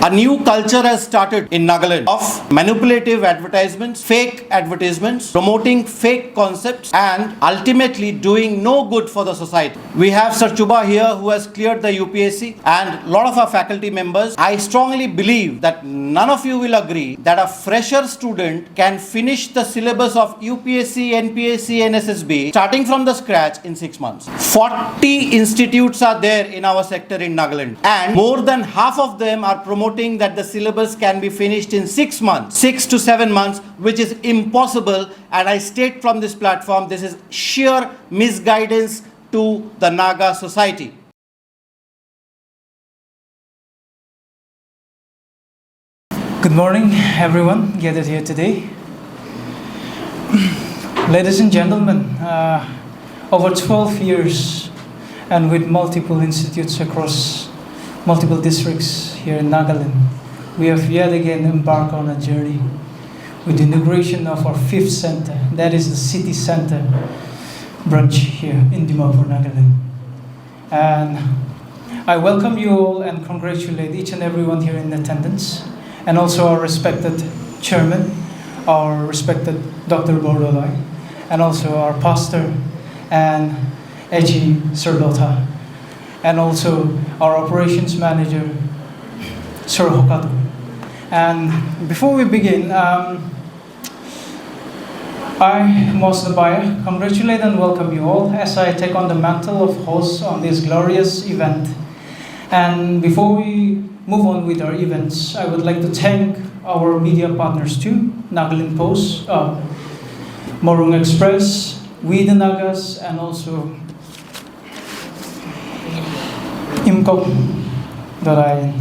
A new culture has started in Nagaland of manipulative advertisements, fake advertisements, promoting fake concepts, and ultimately doing no good for the society. We have Sir Chuba here who has cleared the UPSC and a lot of our faculty members. I strongly believe that none of you will agree that a fresher student can finish the syllabus of UPSC, NPSC, and SSB starting from the scratch in 6 months. 40 institutes are there in our sector in Nagaland, and more than half of them are promoting that the syllabus can be finished in 6 months, 6 to 7 months, which is impossible. And I state from this platform, this is sheer misguidance to the Naga society. Good morning, everyone gathered here today. Ladies and gentlemen, over 12 years and with multiple institutes across multiple districts here in Nagaland, we have yet again embarked on a journey with the inauguration of our 5th center, that is the city center branch here in Dimapur, Nagaland. And I welcome you all and congratulate each and everyone here in attendance, and also our respected chairman, our respected Dr. Bordolai, and also our pastor and AG Sir Lotha, and also our operations manager, Sir Hokatu. And before we begin, I, Mos Nabaya, congratulate and welcome you all as I take on the mantle of host on this glorious event. And before we move on with our events, I would like to thank our media partners too, Nagaland Post, Morung Express, We the Nagas, and also Imkop.in.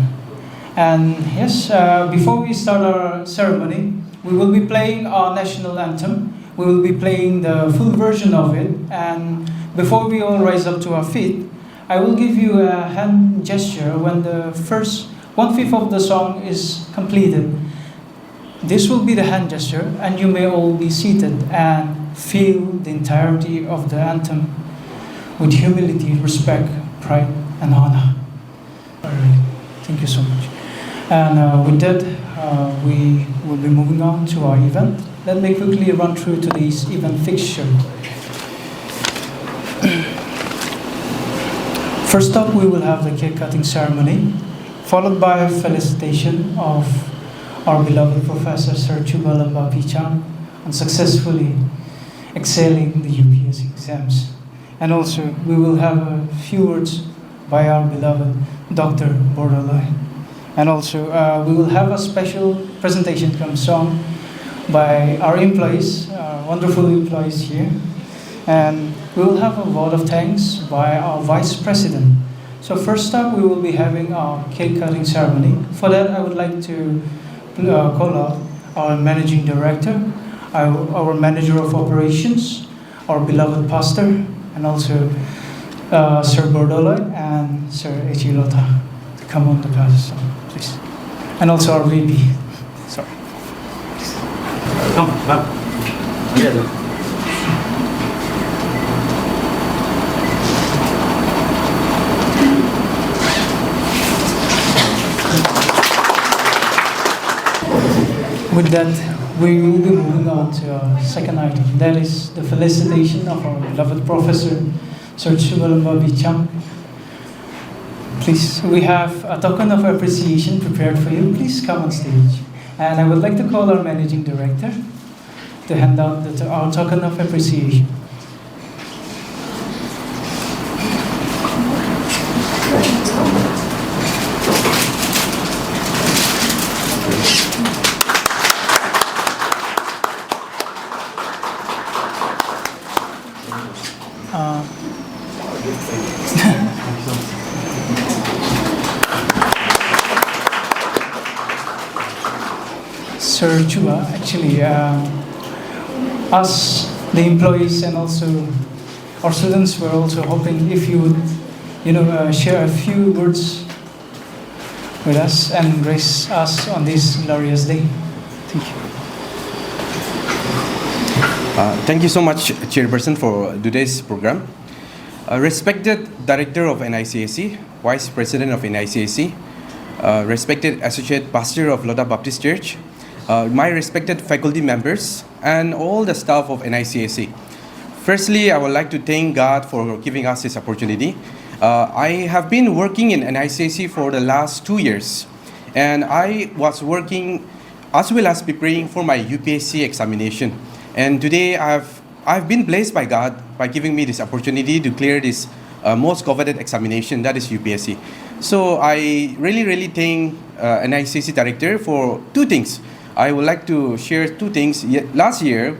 And yes, before we start our ceremony, we will be playing our national anthem. We will be playing the full version of it. And before we all rise up to our feet, I will give you a hand gesture when the first 1/5 of the song is completed. This will be the hand gesture, and you may all be seated and feel the entirety of the anthem with humility, respect, pride, and honor. Thank you so much. And with that, we will be moving on to our event. Let me quickly run through today's event fixture. First up, we will have the cake cutting ceremony, followed by a felicitation of our beloved Professor Sir Chuba on successfully excelling the UPSC exams. And also, we will have a few words by our beloved Dr. Bordolai. And also, we will have a special presentation from song by our employees, wonderful employees here. And we will have a vote of thanks by our Vice President. So first up, we will be having our cake cutting ceremony. For that, I would like to call out our Managing Director, our Manager of Operations, our beloved Pastor, and also Sir Bordolai and Sir H. Lotha to come on the pass song, please. And also our VP. Sorry. Come. With that, we will be moving on to our second item. That is the felicitation of our beloved Professor, Sir Chuba. Please, we have a token of appreciation prepared for you. Please come on stage. And I would like to call our Managing Director to hand out our token of appreciation. Sir Chuba, actually, us, the employees, and also our students were also hoping if you would, share a few words with us and grace us on this glorious day. Thank you. Thank you so much, Chairperson, for today's program. Respected Director of NICSE, Vice President of NICSE, respected Associate Pastor of Lotha Baptist Church, my respected faculty members, and all the staff of NICSE. Firstly, I would like to thank God for giving us this opportunity. I have been working in NICSE for the last 2 years, and I was working as well as preparing for my UPSC examination. And today I've been blessed by God by giving me this opportunity to clear this most coveted examination, that is UPSC. So I really thank NICSE director for two things. I would like to share two things. Last year,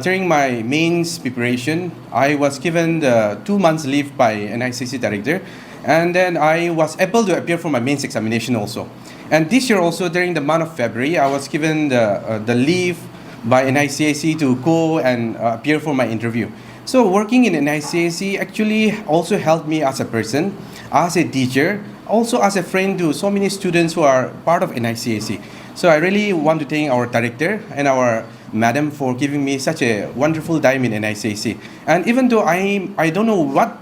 during my mains preparation, I was given the 2 months leave by NICSE director, and then I was able to appear for my mains examination also. And this year also, during the month of February, I was given the leave by NICSE to go and appear for my interview. So working in NICSE actually also helped me as a person, as a teacher, also as a friend to so many students who are part of NICSE. So I really want to thank our director and our madam for giving me such a wonderful time in NICSE. And even though I don't know what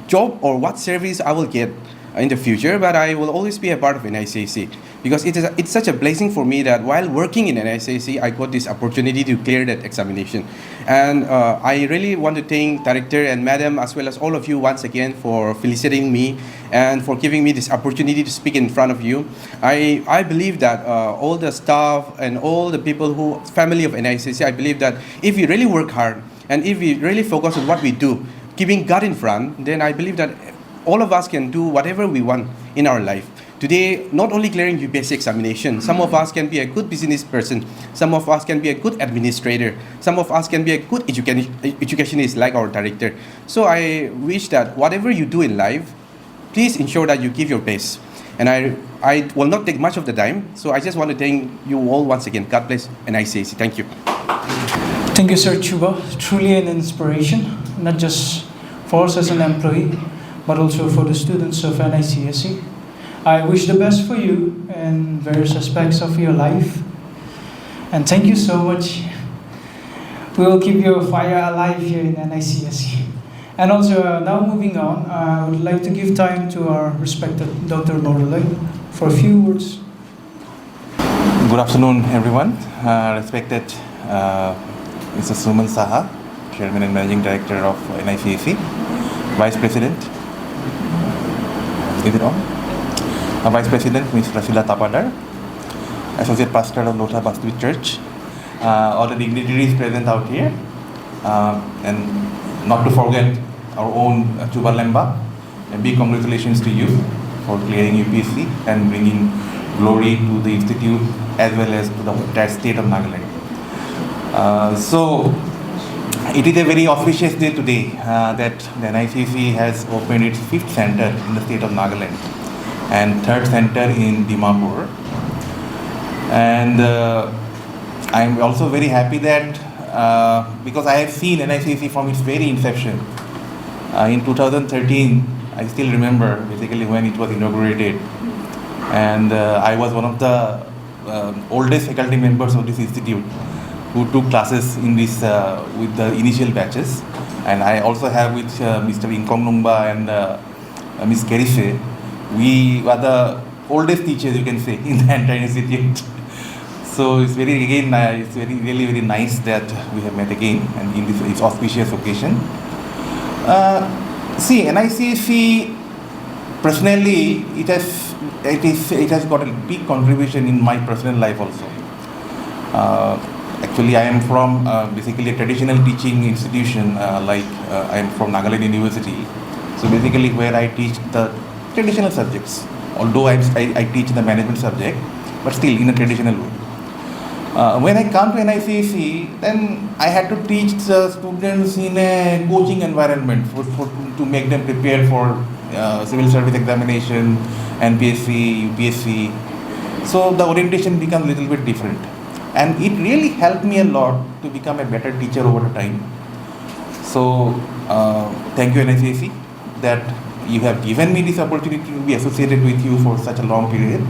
job or what service I will get in the future, but I will always be a part of NICSE because it's such a blessing for me that while working in NICSE, I got this opportunity to clear that examination. And I really want to thank director and madam as well as all of you once again for felicitating me and for giving me this opportunity to speak in front of you. I believe that all the staff and all the people who family of NICSE, I believe that if we really work hard and if we really focus on what we do, keeping God in front, then I believe that all of us can do whatever we want in our life. Today, not only clearing UPSC examination, some of us can be a good business person, some of us can be a good administrator, some of us can be a good educationist like our director. So I wish that whatever you do in life, please ensure that you give your best. And I will not take much of the time, so I just want to thank you all once again. God bless NICSE. Thank you. Thank you, Sir Chuba. Truly an inspiration, not just for us as an employee, but also for the students of NICSE. I wish the best for you in various aspects of your life. And thank you so much. We will keep your fire alive here in NICSE. And also, now moving on, I would like to give time to our respected Dr. Norloy for a few words. Good afternoon, everyone. Respected Mr. Suman Saha, Chairman and Managing Director of NICSE, Vice President, is it on? Vice President, Ms. Rasila Tapadar, Associate Pastor of Lotha Baptist Church, all the dignitaries present out here, and not to forget our own Chuba Lemba. A big congratulations to you for clearing UPSC and bringing glory to the institute as well as to the entire state of Nagaland. So it is a very auspicious day today that the NICSE has opened its 5th center in the state of Nagaland and 3rd center in Dimapur. And I'm also very happy that because I have seen NICSE from its very inception. In 2013, I still remember basically when it was inaugurated, and I was one of the oldest faculty members of this institute who took classes in this with the initial batches. And I also have with Mr. Inkong Numba and Ms. Kerise. We were the oldest teachers, you can say, in the entire institute. So it's really very nice that we have met again and in this auspicious occasion. See, NICSE personally, it has got a big contribution in my personal life also. Actually, I am from basically a traditional teaching institution, I am from Nagaland University. So basically, where I teach the traditional subjects. Although I teach the management subject, but still in a traditional way. When I come to NICSE, then I had to teach the students in a coaching environment to make them prepare for civil service examination, NPSC, UPSC. So the orientation becomes a little bit different. And it really helped me a lot to become a better teacher over time. So thank you, NICSE, that you have given me this opportunity to be associated with you for such a long period.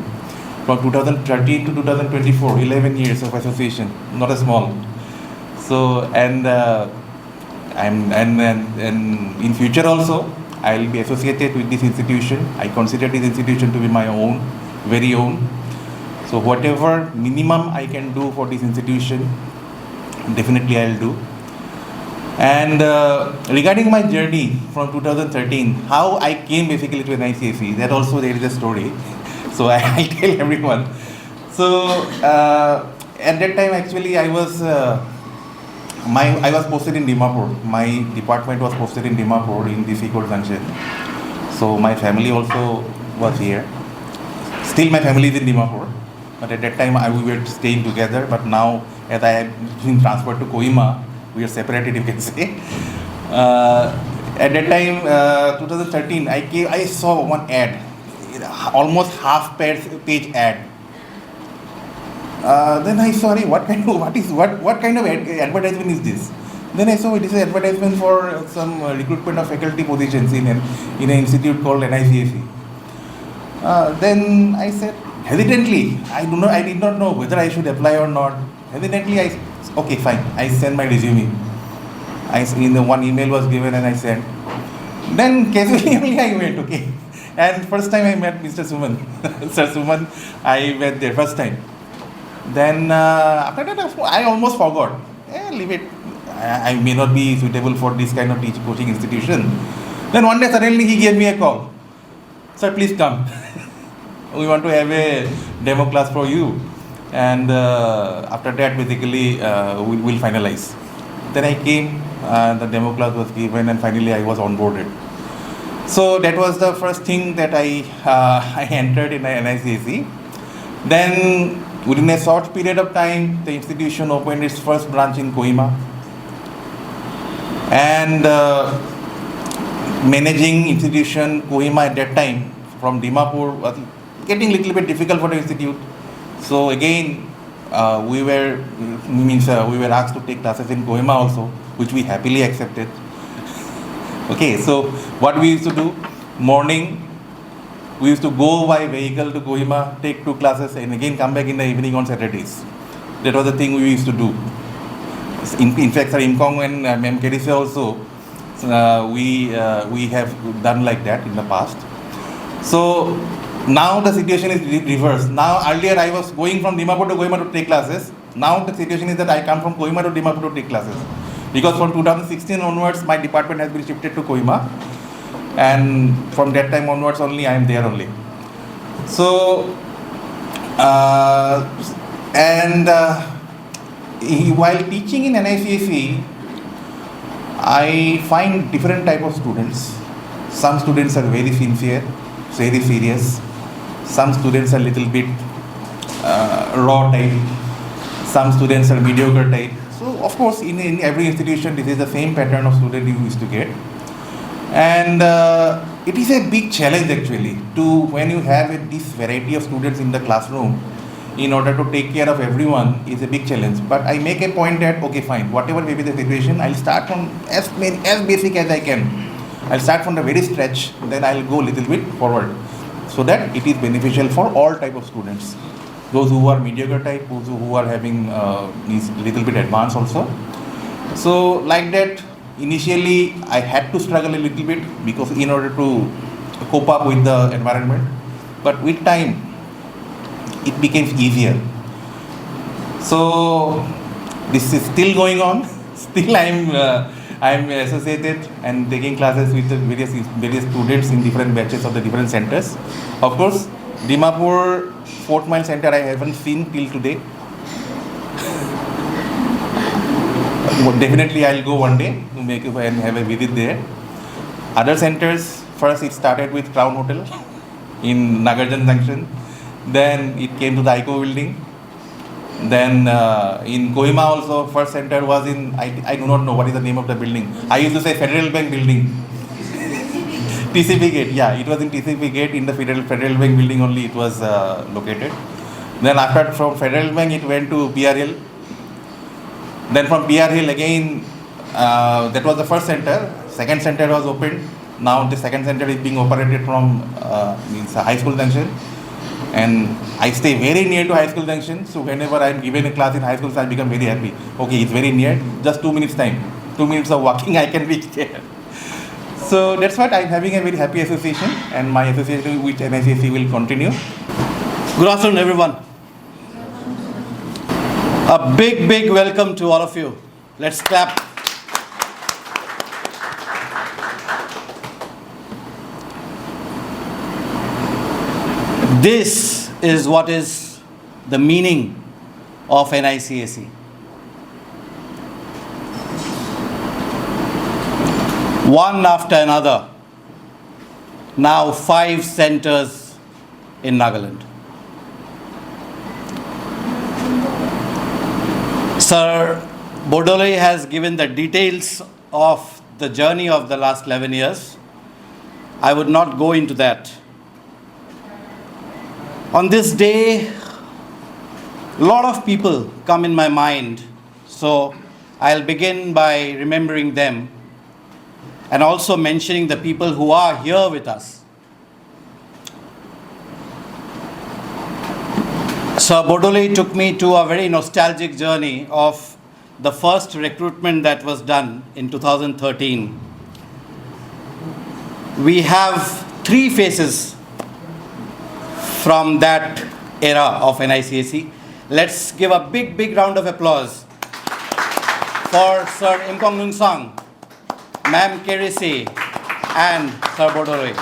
From 2013 to 2024, 11 years of association, not a small. So, and in future also, I will be associated with this institution. I consider this institution to be my own very own. So whatever minimum I can do for this institution, definitely I'll do. And regarding my journey from 2013, how I came basically to NICSE, that also there is a story. So I'll tell everyone. So at that time, actually, I was posted in Dimapur. My department was posted in Dimapur in the Seacourt Junction. So my family also was here. Still, my family is in Dimapur. But at that time, we were staying together. But now, as I have been transferred to Kohima, we are separated, you can say. At that time, 2013, I saw one ad, almost half-page ad. Then I saw, what kind of advertisement is this? Then I saw it is an advertisement for some recruitment of faculty positions in an institute called NICSE. Then I said, hesitantly, I did not know whether I should apply or not. Hesitantly, okay, fine. I sent my resume. In the one email was given and I sent. Then casually only I went, okay. And first time I met Mr. Suman, Sir Suman, I met there first time. Then after that I almost forgot. Leave it. I may not be suitable for this kind of coaching institution. Then one day suddenly he gave me a call. Sir, please come. We want to have a demo class for you. And after that, basically, we'll finalize. Then I came, the demo class was given, and finally I was onboarded. So that was the first thing that I entered in NICSE. Then, within a short period of time, the institution opened its first branch in Kohima. And managing institution Kohima at that time from Dimapur was getting a little bit difficult for the institute. So again, we were asked to take classes in Kohima also, which we happily accepted. Okay, so what we used to do, morning, we used to go by vehicle to Kohima, take 2 classes, and again come back in the evening on Saturdays. That was the thing we used to do. In fact, Sir Imkong and Mem Kedise also, we have done like that in the past. So now the situation is reversed. Now earlier I was going from Dimapur to Kohima to take classes. Now the situation is that I come from Kohima to Dimapur to take classes. Because from 2016 onwards, my department has been shifted to Kohima. And from that time onwards only, I am there only. So, while teaching in NICSE, I find different type of students. Some students are very sincere, very serious. Some students are little bit raw type. Some students are mediocre type. So of course, in every institution, this is the same pattern of student you used to get. And it is a big challenge actually when you have this variety of students in the classroom, in order to take care of everyone is a big challenge. But I make a point that, okay, fine, whatever may be the situation, I'll start from as basic as I can. I'll start from the very stretch, then I'll go a little bit forward, so that it is beneficial for all type of students. Those who are mediocre type, those who are having is little bit advanced also. So like that, initially I had to struggle a little bit because in order to cope up with the environment. But with time, it became easier. So this is still going on. Still I'm associated and taking classes with the various students in different batches of the different centers. Of course, Dimapur 4th Mile Center I haven't seen till today. Definitely I'll go one day to make it and have a visit there. Other centers, first it started with Crown Hotel in Nagarjan Junction. Then it came to the ICO building. Then in Kohima also, first center was in, I do not know what is the name of the building. I used to say Federal Bank building. TCP gate, yeah, it was in TCP gate, in the Federal Bank building only it was located. Then after from Federal Bank it went to PR Hill. Then from PR Hill again, that was the first center. Second center was opened. Now the second center is being operated from High School Junction. And I stay very near to High School Junction, so whenever I am given a class in high school, I become very happy. Okay, it's very near, just 2 minutes time. 2 minutes of walking, I can reach there. So that's what I'm having a very happy association, and my association with NICSE will continue. Good afternoon, everyone. A big welcome to all of you. Let's clap. This is what is the meaning of NICSE. One after another, now 5 centers in Nagaland. Sir Bodole has given the details of the journey of the last 11 years. I would not go into that. On this day, a lot of people come in my mind, so I'll begin by remembering them and also mentioning the people who are here with us. Sir Bodole took me to a very nostalgic journey of the first recruitment that was done in 2013. We have 3 faces from that era of NICSE. Let's give a big round of applause for Sir Imkong Nung Sang, Ma'am Kerisi, and Sir Bodole.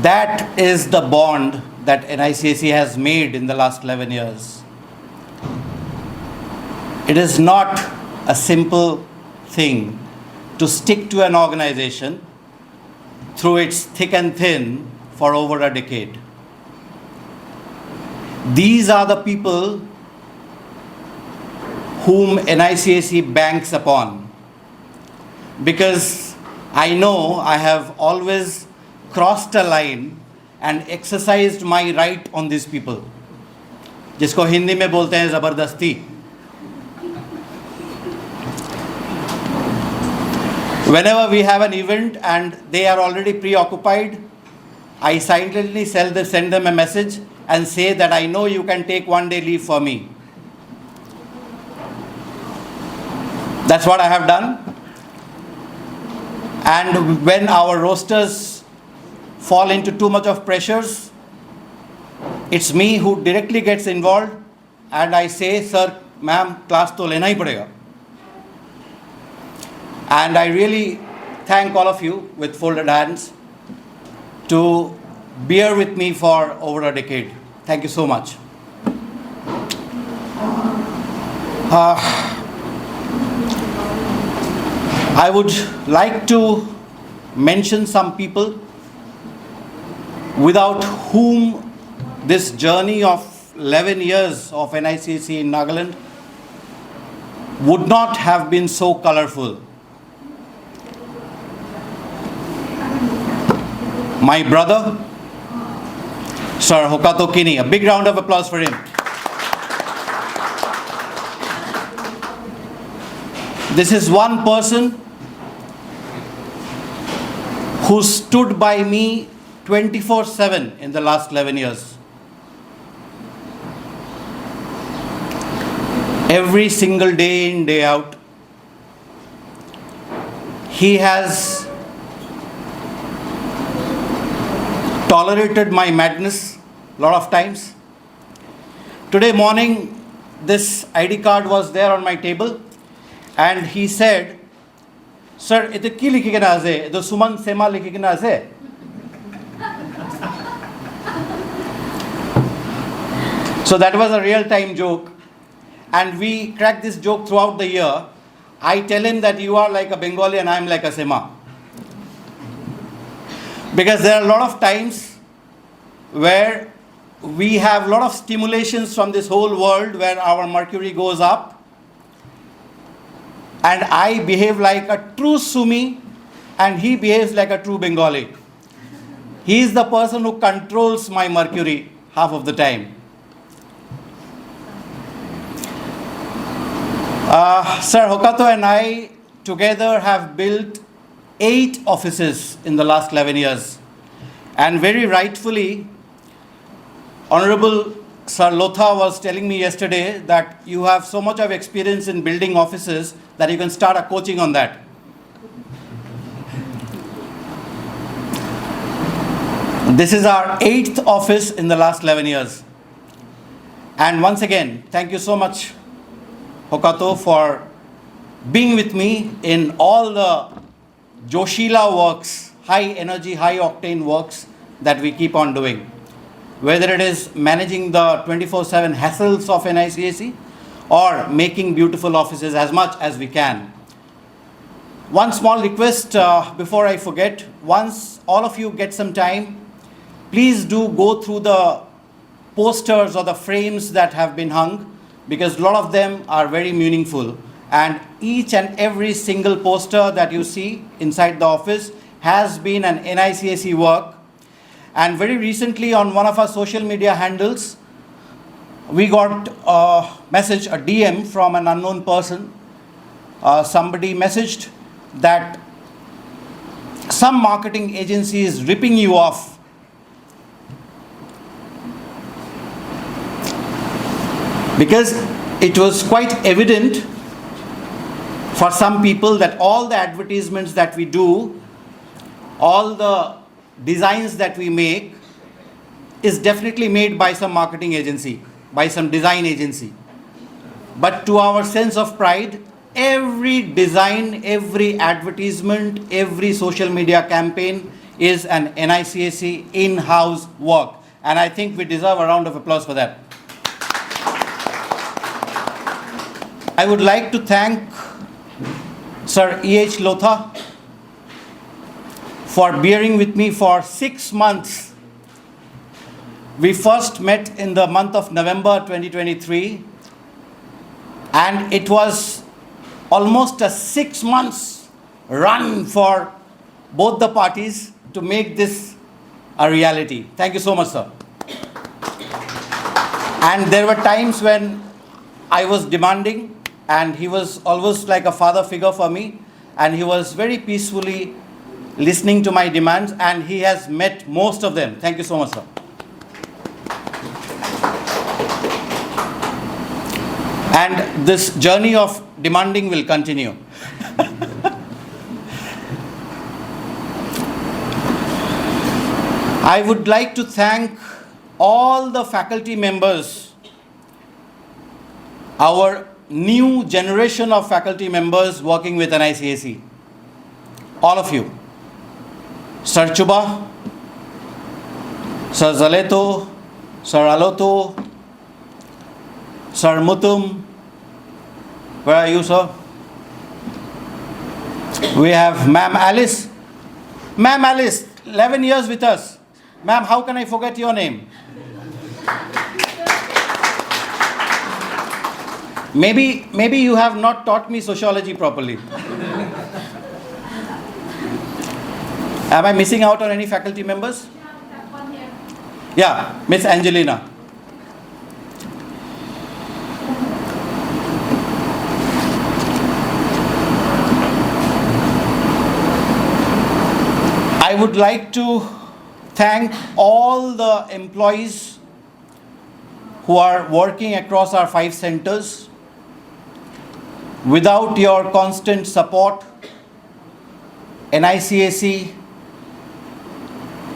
That is the bond that NICSE has made in the last 11 years. It is not a simple thing to stick to an organization through its thick and thin for over a decade. These are the people whom NICSE banks upon, because I know I have always crossed a line and exercised my right on these people, जिसको हिंदी में बोलते हैं ज़बरदस्ती. Whenever we have an event and they are already preoccupied, I silently send them a message and say that I know you can take 1 day leave for me. That's what I have done. And when our rosters fall into too much of pressures, it's me who directly gets involved and I say, sir, ma'am, class to lena hi padega. And I really thank all of you with folded hands to bear with me for over a decade. Thank you so much. I would like to mention some people without whom this journey of 11 years of NICSE in Nagaland would not have been so colorful. My brother, Sir Hokato Kini, a big round of applause for him. This is one person who stood by me 24/7 in the last 11 years. Every single day in, day out, he has tolerated my madness a lot of times. Today morning, this ID card was there on my table and he said, sir, ito ki likhi ke na ase? Ito Suman Sema likhi ke na ase? So that was a real-time joke. And we crack this joke throughout the year. I tell him that you are like a Bengali and I am like a Sema. Because there are a lot of times where we have a lot of stimulations from this whole world where our mercury goes up. And I behave like a true Sumi and he behaves like a true Bengali. He is the person who controls my mercury half of the time. Sir Hokato and I together have built 8 offices in the last 11 years. And very rightfully, Honorable Sir Lotha was telling me yesterday that you have so much of experience in building offices that you can start a coaching on that. This is our 8th office in the last 11 years. And once again, thank you so much, Hokato, for being with me in all the Joshila works, high energy, high octane works that we keep on doing. Whether it is managing the 24/7 hassles of NICSE or making beautiful offices as much as we can. One small request before I forget, once all of you get some time, please do go through the posters or the frames that have been hung, because a lot of them are very meaningful. And each and every single poster that you see inside the office has been an NICSE work. And very recently on one of our social media handles, we got a message, a DM from an unknown person. Somebody messaged that some marketing agency is ripping you off. Because it was quite evident for some people that all the advertisements that we do, all the designs that we make is definitely made by some marketing agency, by some design agency. But to our sense of pride, every design, every advertisement, every social media campaign is an NICSE in-house work. And I think we deserve a round of applause for that. I would like to thank Sir E.H. Lotha for bearing with me for 6 months. We first met in the month of November 2023, and it was almost a 6 months run for both the parties to make this a reality. Thank you so much, sir. And there were times when I was demanding, and he was always like a father figure for me, and he was very peacefully listening to my demands, and he has met most of them. Thank you so much, sir. And this journey of demanding will continue. I would like to thank all the faculty members, our new generation of faculty members working with NICSE. All of you. Sir Chuba, Sir Zaleto, Sir Aloto, Sir Mutum. Where are you, sir? We have Ma'am Alice. Ma'am Alice, 11 years with us. Ma'am, how can I forget your name? Maybe you have not taught me sociology properly. Am I missing out on any faculty members? Yeah, Miss Angelina. I would like to thank all the employees who are working across our 5 centers. Without your constant support, NICSE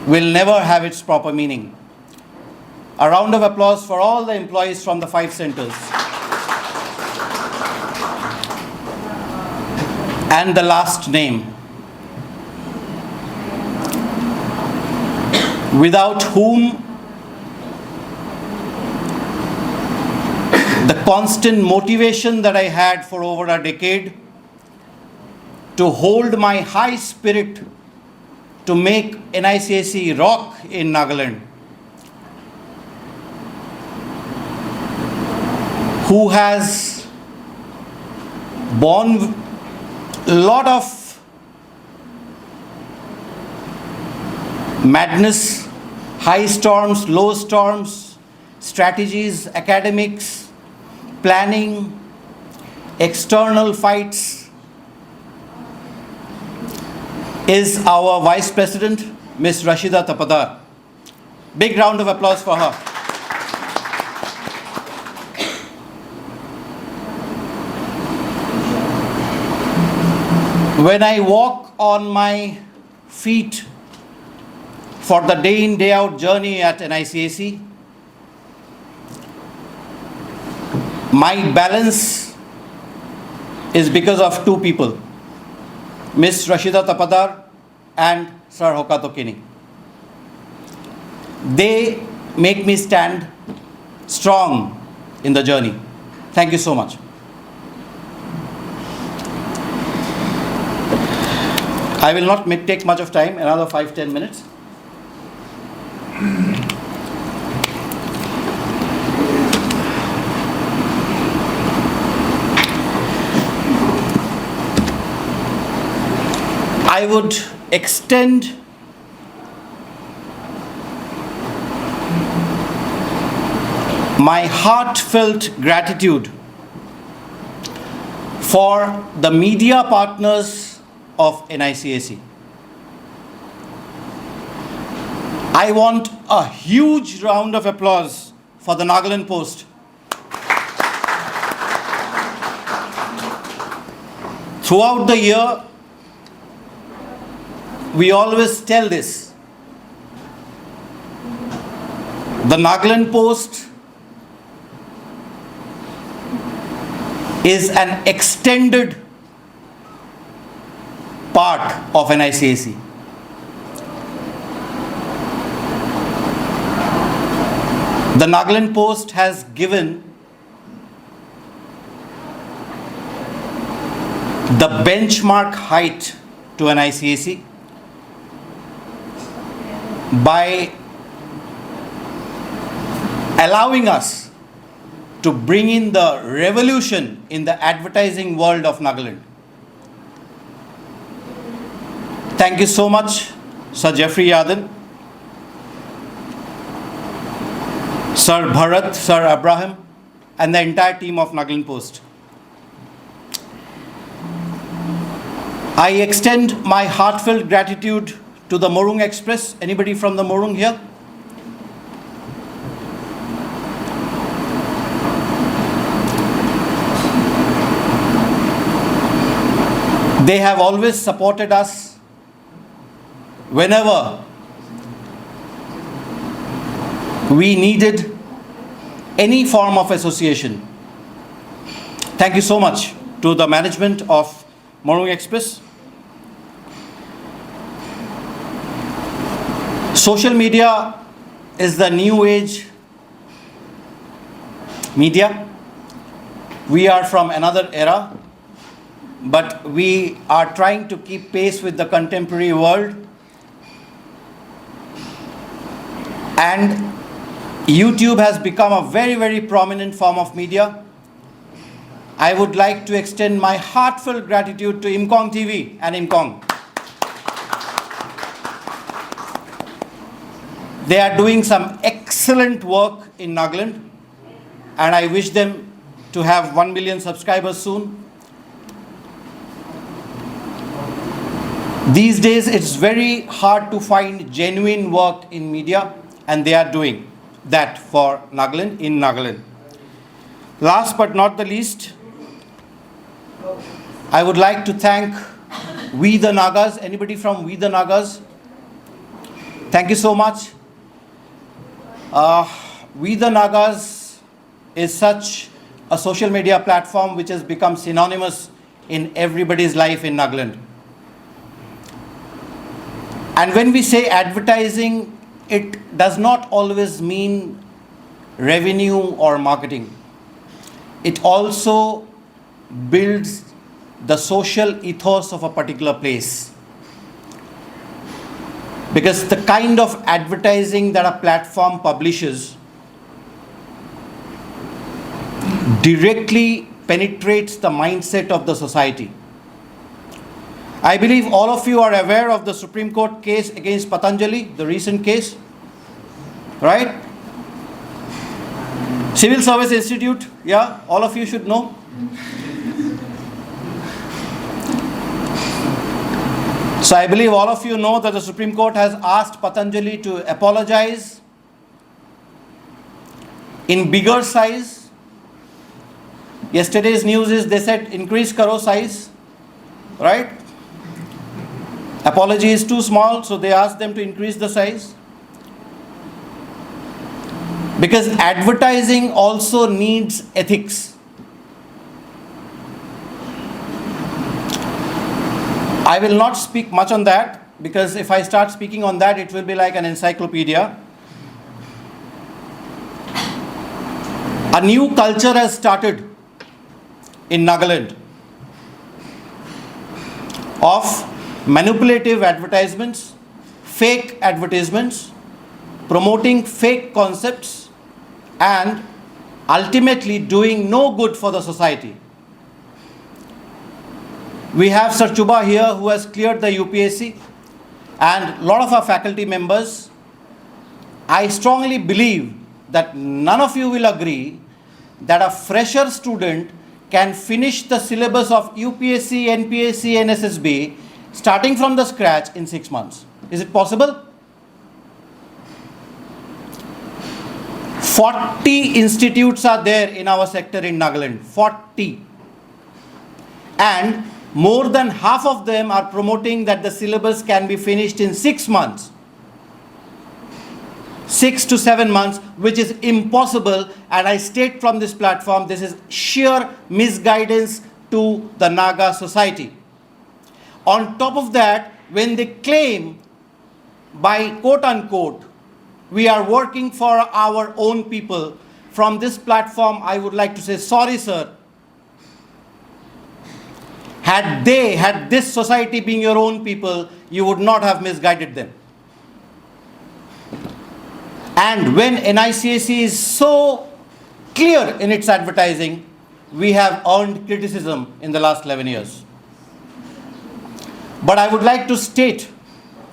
will never have its proper meaning. A round of applause for all the employees from the 5 centers. And the last name, without whom the constant motivation that I had for over a decade to hold my high spirit to make NICSE rock in Nagaland, who has borne a lot of madness, high storms, low storms, strategies, academics, planning, external fights, is our Vice President, Ms. Rashida Tapadar. Big round of applause for her. When I walk on my feet for the day in, day out journey at NICSE. My balance is because of two people, Miss Rashida Tapadar and Sir Hokato Kini. They make me stand strong in the journey. Thank you so much. I will not take much of time, another 5-10 minutes. I would extend my heartfelt gratitude for the media partners of NICSE. I want a huge round of applause for the Nagaland Post. Throughout the year, we always tell this. The Nagaland Post is an extended part of NICSE. The Nagaland Post has given the benchmark height to NICSE by allowing us to bring in the revolution in the advertising world of Nagaland. Thank you so much, Sir Jeffrey Yadan, Sir Bharat, Sir Abraham, and the entire team of Nagaland Post. I extend my heartfelt gratitude to the Morung Express. Anybody from the Morung here? They have always supported us whenever we needed any form of association. Thank you so much to the management of Morung Express. Social media is the new age media. We are from another era, but we are trying to keep pace with the contemporary world. And YouTube has become a very, very prominent form of media. I would like to extend my heartfelt gratitude to Imkong TV and Imkong. They are doing some excellent work in Nagaland, and I wish them to have 1 million subscribers soon. These days, it's very hard to find genuine work in media, and they are doing that for Nagaland, in Nagaland. Last but not the least, I would like to thank We the Nagas. Anybody from We the Nagas? Thank you so much. We the Nagas is such a social media platform which has become synonymous in everybody's life in Nagaland. And when we say advertising, it does not always mean revenue or marketing. It also builds the social ethos of a particular place. Because the kind of advertising that a platform publishes directly penetrates the mindset of the society. I believe all of you are aware of the Supreme Court case against Patanjali, the recent case, right? Civil Service Institute, yeah, all of you should know. So I believe all of you know that the Supreme Court has asked Patanjali to apologize in bigger size. Yesterday's news is they said increase karo size, right? Apology is too small, so they asked them to increase the size. Because advertising also needs ethics. I will not speak much on that, because if I start speaking on that, it will be like an encyclopedia. A new culture has started in Nagaland of manipulative advertisements, fake advertisements, promoting fake concepts, and ultimately doing no good for the society. We have Sir Chuba here, who has cleared the UPSC, and a lot of our faculty members. I strongly believe that none of you will agree that a fresher student can finish the syllabus of UPSC, NPSC, and SSB starting from the scratch in 6 months. Is it possible? 40 institutes are there in our sector in Nagaland. 40. And more than half of them are promoting that the syllabus can be finished in 6 months. 6 to 7 months, which is impossible. And I state from this platform, this is sheer misguidance to the Naga society. On top of that, when they claim by quote unquote, we are working for our own people, from this platform I would like to say, sorry sir. Had this society being your own people, you would not have misguided them. And when NICSE is so clear in its advertising, we have earned criticism in the last 11 years. But I would like to state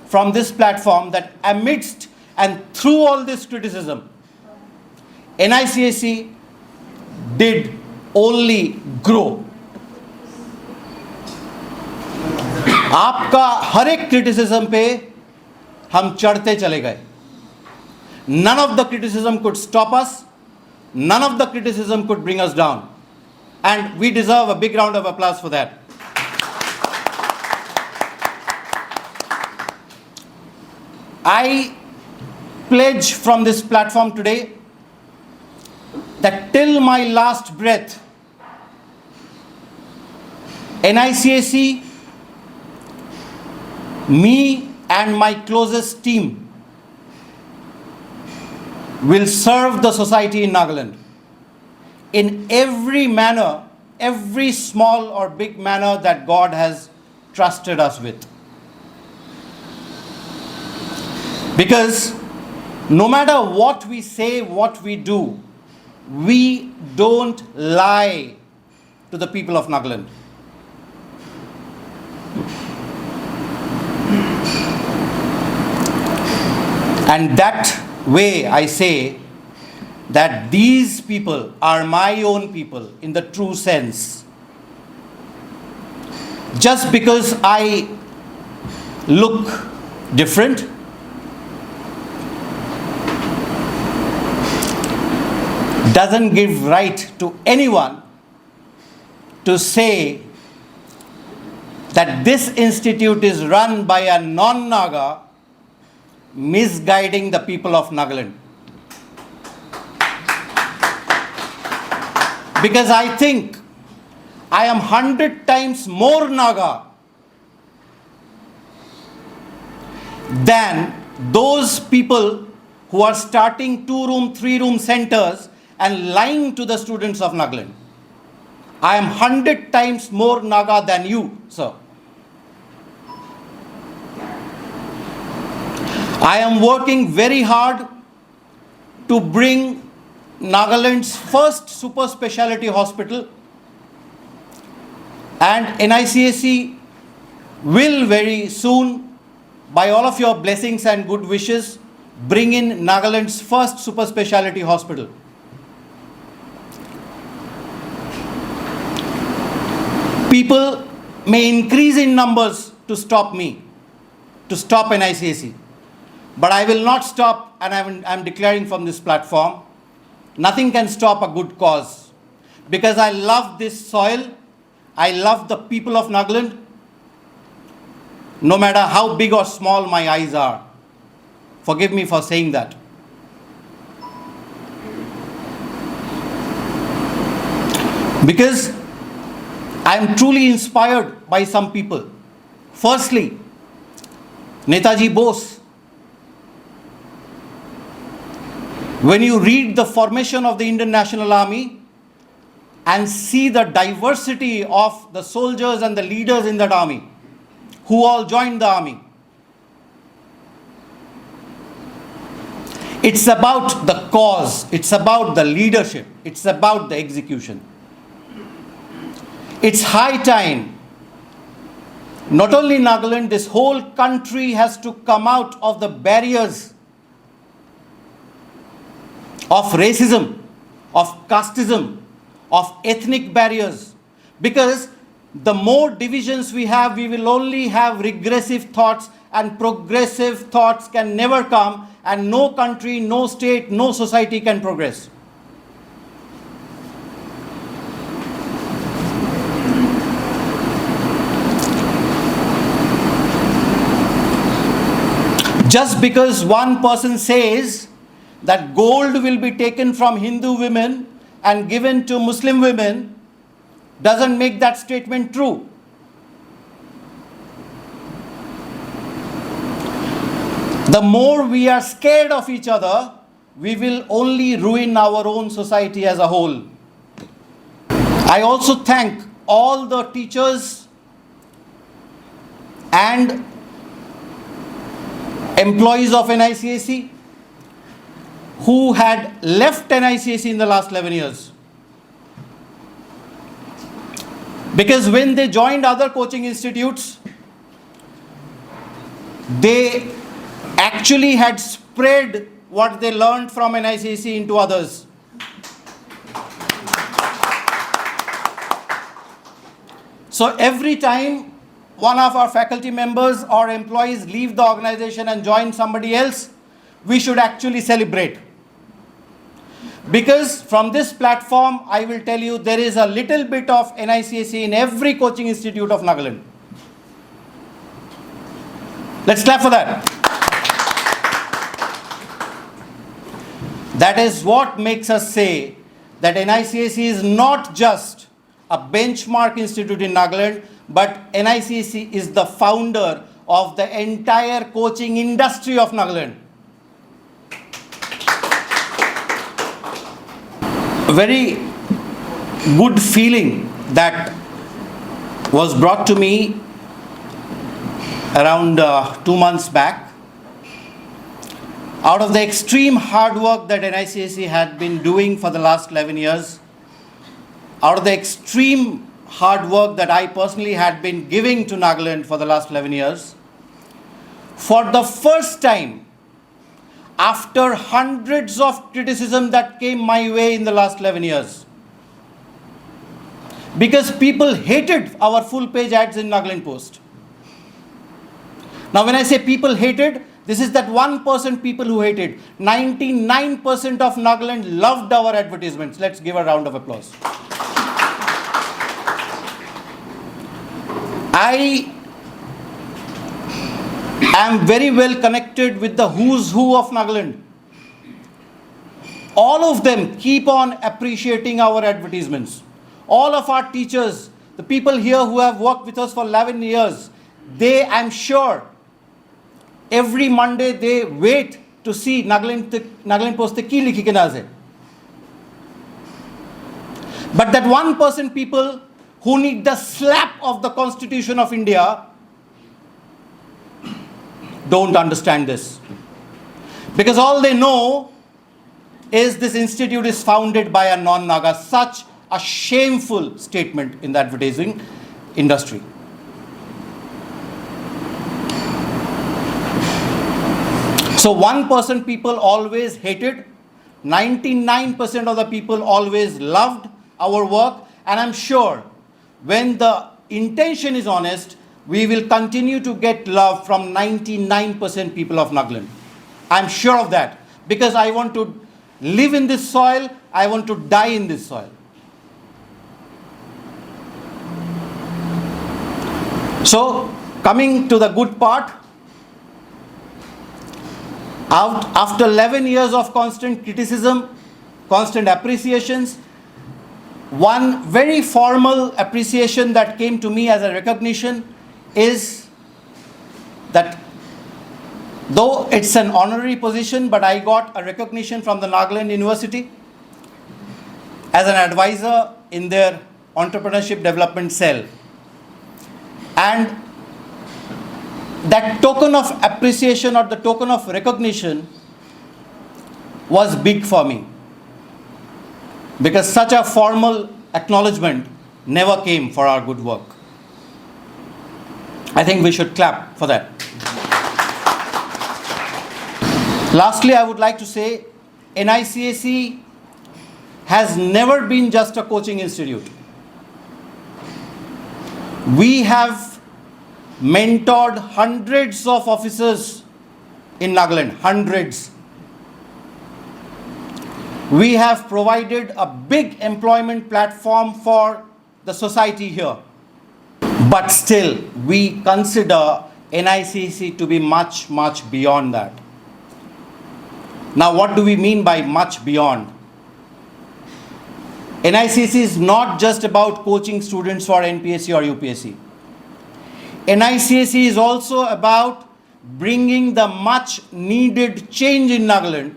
from this platform that amidst and through all this criticism, NICSE did only grow. आपका हर एक criticism पे हम चढ़ते चले गए. None of the criticism could stop us. None of the criticism could bring us down. And we deserve a big round of applause for that. I pledge from this platform today that till my last breath, NICSE, me and my closest team will serve the society in Nagaland in every manner, every small or big manner that God has trusted us with. Because no matter what we say, what we do, we don't lie to the people of Nagaland. And that way I say that these people are my own people in the true sense. Just because I look different, doesn't give right to anyone to say that this institute is run by a non-Naga misguiding the people of Nagaland. Because I think I am 100 times more Naga than those people who are starting 2-room, 3-room centers and lying to the students of Nagaland. I am 100 times more Naga than you, sir. I am working very hard to bring Nagaland's first super speciality hospital, and NICSE will very soon, by all of your blessings and good wishes, bring in Nagaland's first super speciality hospital. People may increase in numbers to stop me, to stop NICSE. But I will not stop, and I'm declaring from this platform, nothing can stop a good cause. Because I love this soil, I love the people of Nagaland, no matter how big or small my eyes are. Forgive me for saying that. Because I am truly inspired by some people. Firstly, Netaji Bose. When you read the formation of the Indian National Army and see the diversity of the soldiers and the leaders in that army, who all joined the army, it's about the cause, it's about the leadership, it's about the execution. It's high time, not only Nagaland, this whole country has to come out of the barriers of racism, of casteism, of ethnic barriers. Because the more divisions we have, we will only have regressive thoughts, and progressive thoughts can never come, and no country, no state, no society can progress. Just because one person says that gold will be taken from Hindu women and given to Muslim women doesn't make that statement true. The more we are scared of each other, we will only ruin our own society as a whole. I also thank all the teachers and employees of NICSE who had left NICSE in the last 11 years. Because when they joined other coaching institutes, they actually had spread what they learned from NICSE into others. So every time one of our faculty members or employees leave the organization and join somebody else, we should actually celebrate. Because from this platform, I will tell you, there is a little bit of NICSE in every coaching institute of Nagaland. Let's clap for that. That is what makes us say that NICSE is not just a benchmark institute in Nagaland, but NICSE is the founder of the entire coaching industry of Nagaland. A very good feeling that was brought to me around 2 months back. Out of the extreme hard work that NICSE had been doing for the last 11 years, out of the extreme hard work that I personally had been giving to Nagaland for the last 11 years, for the first time, after hundreds of criticism that came my way in the last 11 years, because people hated our full page ads in Nagaland Post. Now when I say people hated, this is that 1% people who hated. 99% of Nagaland loved our advertisements. Let's give a round of applause. I am very well connected with the who's who of Nagaland. All of them keep on appreciating our advertisements. All of our teachers, the people here who have worked with us for 11 years, they, I'm sure, every Monday they wait to see Nagaland Post ki likhi ke naze. But that 1% people who need the slap of the Constitution of India don't understand this. Because all they know is this institute is founded by a non-Naga. Such a shameful statement in the advertising industry. So 1% people always hated, 99% of the people always loved our work, and I'm sure when the intention is honest, we will continue to get love from 99% people of Nagaland. I'm sure of that, because I want to live in this soil, I want to die in this soil. So Coming to the good part, after 11 years of constant criticism, constant appreciations, one very formal appreciation that came to me as a recognition is that though it's an honorary position, but I got a recognition from the Nagaland University as an advisor in their entrepreneurship development cell. And that token of appreciation or the token of recognition was big for me, because such a formal acknowledgement never came for our good work. I think we should clap for that. Lastly, I would like to say NICSE has never been just a coaching institute. We have mentored hundreds of officers in Nagaland, hundreds. We have provided a big employment platform for the society here. But still, we consider NICSE to be much, much beyond that. Now, what do we mean by much beyond? NICSE is not just about coaching students for NPSC or UPSC. NICSE is also about bringing the much needed change in Nagaland,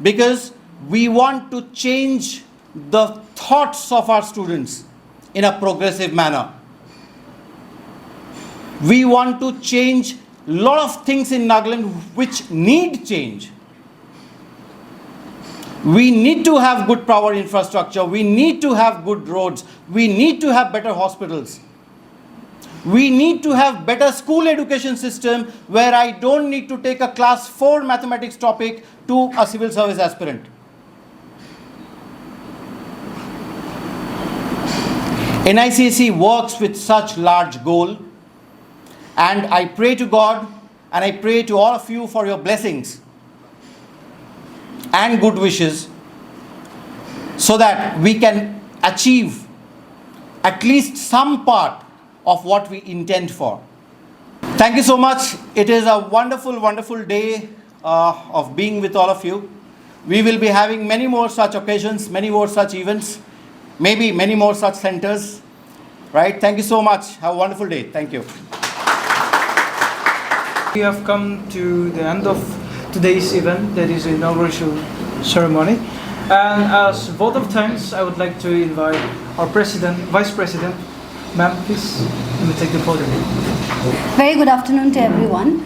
because we want to change the thoughts of our students in a progressive manner. We want to change a lot of things in Nagaland which need change. We need to have good power infrastructure. We need to have good roads. We need to have better hospitals. We need to have better school education system where I don't need to take a class 4 mathematics topic to a civil service aspirant. NICSE works with such large goal, and I pray to God and I pray to all of you for your blessings and good wishes, so that we can achieve at least some part of what we intend for. Thank you so much. It is a wonderful, wonderful day of being with all of you. We will be having many more such occasions, many more such events, maybe many more such centers. Right? Thank you so much. Have a wonderful day. Thank you. We have come to the end of today's event, that is the inauguration ceremony. And as vote of thanks, I would like to invite our President, Vice President. Ma'am, please, let me take the podium. Very good afternoon to everyone.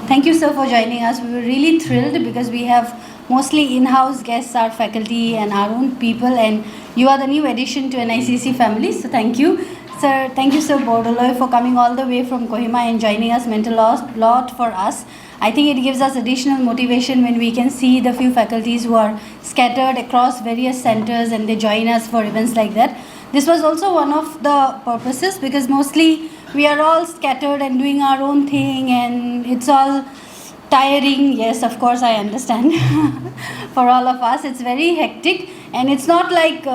Thank you, sir, for joining us. We were really thrilled because we have mostly in-house guests, our faculty and our own people, and you are the new addition to NICSE family. So thank you, sir. Thank you, Sir Bordoloi, for coming all the way from Kohima and joining us. Meant a lot for us. I think it gives us additional motivation when we can see the few faculties who are scattered across various centers and they join us for events like that. This was also one of the purposes, because mostly we are all scattered and doing our own thing, and it's all tiring. Yes, of course, I understand. For all of us, it's very hectic, and it's not like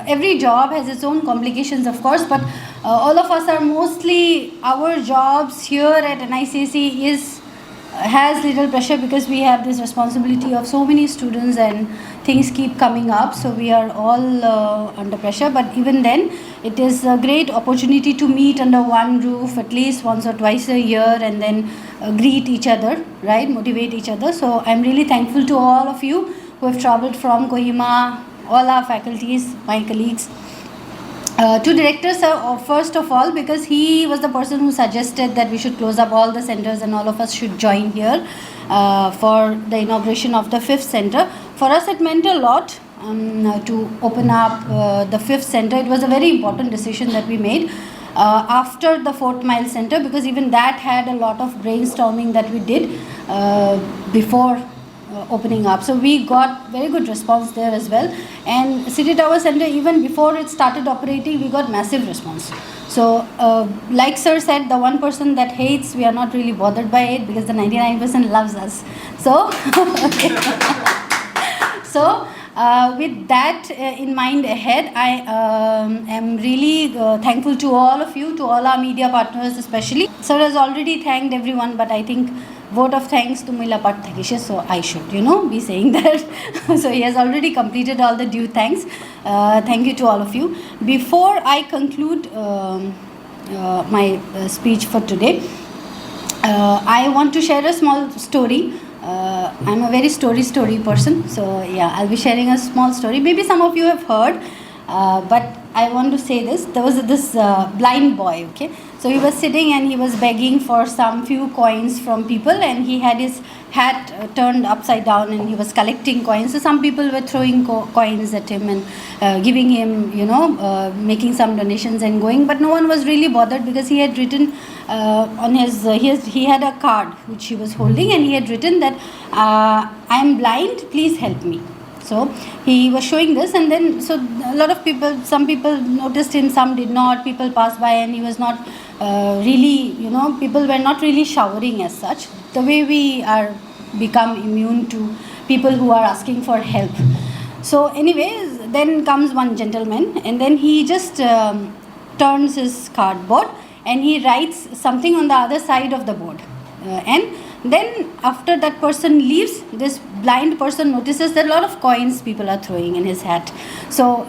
every job has its own complications, of course, but all of us are mostly, our jobs here at NICSE has little pressure, because we have this responsibility of so many students and things keep coming up, so we are all under pressure. But even then, it is a great opportunity to meet under one roof at least once or twice a year, and then greet each other, right, motivate each other. So I'm really thankful to all of you who have traveled from Kohima, all our faculties, my colleagues. To Director Sir, first of all, because he was the person who suggested that we should close up all the centers and all of us should join here for the inauguration of the 5th center. For us, it meant a lot to open up the 5th center. It was a very important decision that we made after the 4th Mile Center, because even that had a lot of brainstorming that we did before opening up. So we got very good response there as well. And City Tower Center, even before it started operating, we got massive response. So like Sir said, the 1% that hates, we are not really bothered by it, because the 99% loves us. So, so with that in mind ahead, I am really thankful to all of you, to all our media partners especially. Sir has already thanked everyone, but I think vote of thanks to Mila Pat Thakishe, so I should, be saying that. So he has already completed all the due thanks. Thank you to all of you. Before I conclude my speech for today, I want to share a small story. I'm a very story person, so yeah, I'll be sharing a small story. Maybe some of you have heard, but I want to say this. There was this blind boy, okay? So he was sitting and he was begging for some few coins from people, and he had his hat turned upside down and he was collecting coins. So some people were throwing coins at him and giving him, making some donations and going, but no one was really bothered because he had written on his, he had a card which he was holding, and he had written that I am blind, please help me. So he was showing this, and then so a lot of people, some people noticed him, some did not. People passed by and he was not really, people were not really showering as such. The way we are become immune to people who are asking for help. So anyways, then comes one gentleman, and then he just turns his cardboard and he writes something on the other side of the board. And then after that person leaves, this blind person notices that a lot of coins people are throwing in his hat. So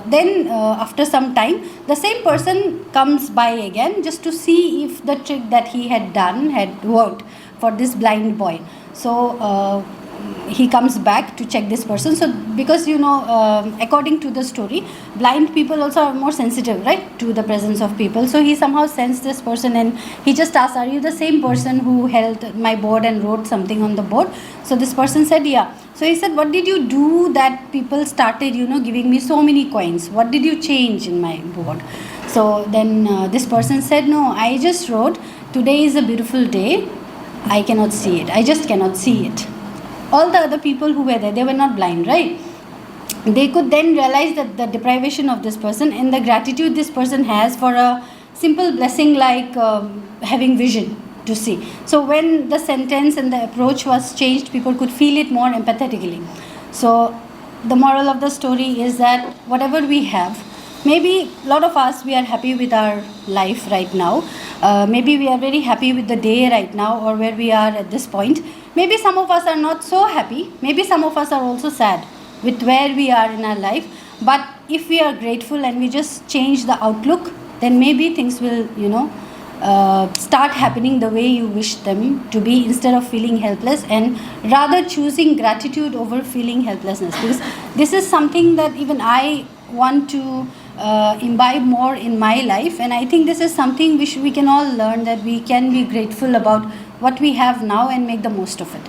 then after some time, the same person comes by again just to see if the trick that he had done had worked for this blind boy. So he comes back to check this person. So because according to the story, blind people also are more sensitive, right, to the presence of people. So he somehow sensed this person and he just asked, are you the same person who held my board and wrote something on the board? So this person said, yeah. So he said, what did you do that people started giving me so many coins? What did you change in my board? So then this person said, no, I just wrote, today is a beautiful day, I cannot see it, I just cannot see it. All the other people who were there, they were not blind, right? They could then realize that the deprivation of this person and the gratitude this person has for a simple blessing like having vision to see. So when the sentence and the approach was changed, people could feel it more empathetically. So the moral of the story is that whatever we have, maybe a lot of us, we are happy with our life right now. Maybe we are very happy with the day right now or where we are at this point. Maybe some of us are not so happy. Maybe some of us are also sad with where we are in our life. But if we are grateful and we just change the outlook, then maybe things will, start happening the way you wish them to be, instead of feeling helpless, and rather choosing gratitude over feeling helplessness. Because this is something that even I want to imbibe more in my life, and I think this is something which we can all learn, that we can be grateful about what we have now and make the most of it.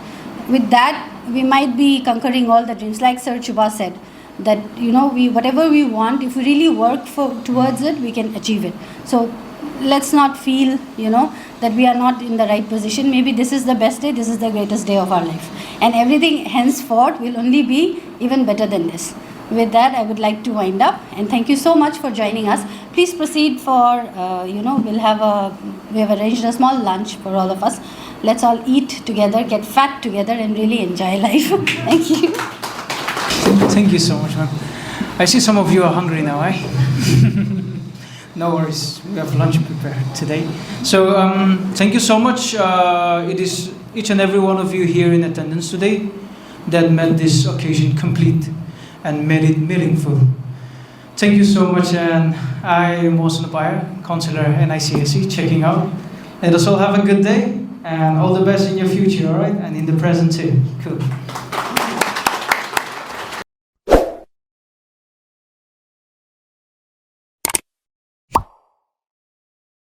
With that, we might be conquering all the dreams, like Sir Chuba said, that we whatever we want, if we really work towards it, we can achieve it. So let's not feel that we are not in the right position. Maybe this is the best day, this is the greatest day of our life, and everything henceforth will only be even better than this. With that, I would like to wind up, and thank you so much for joining us. Please proceed for, we have arranged a small lunch for all of us. Let's all eat together, get fat together, and really enjoy life. Thank you. Thank you so much, ma'am. I see some of you are hungry now, eh? No worries, we have lunch prepared today. So thank you so much. It is each and every one of you here in attendance today that made this occasion complete and made it meaningful. Thank you so much, and I am Mohsen Apaya, Counselor NICSE, checking out. Let us all have a good day, and all the best in your future, alright? And in the present too. Cool.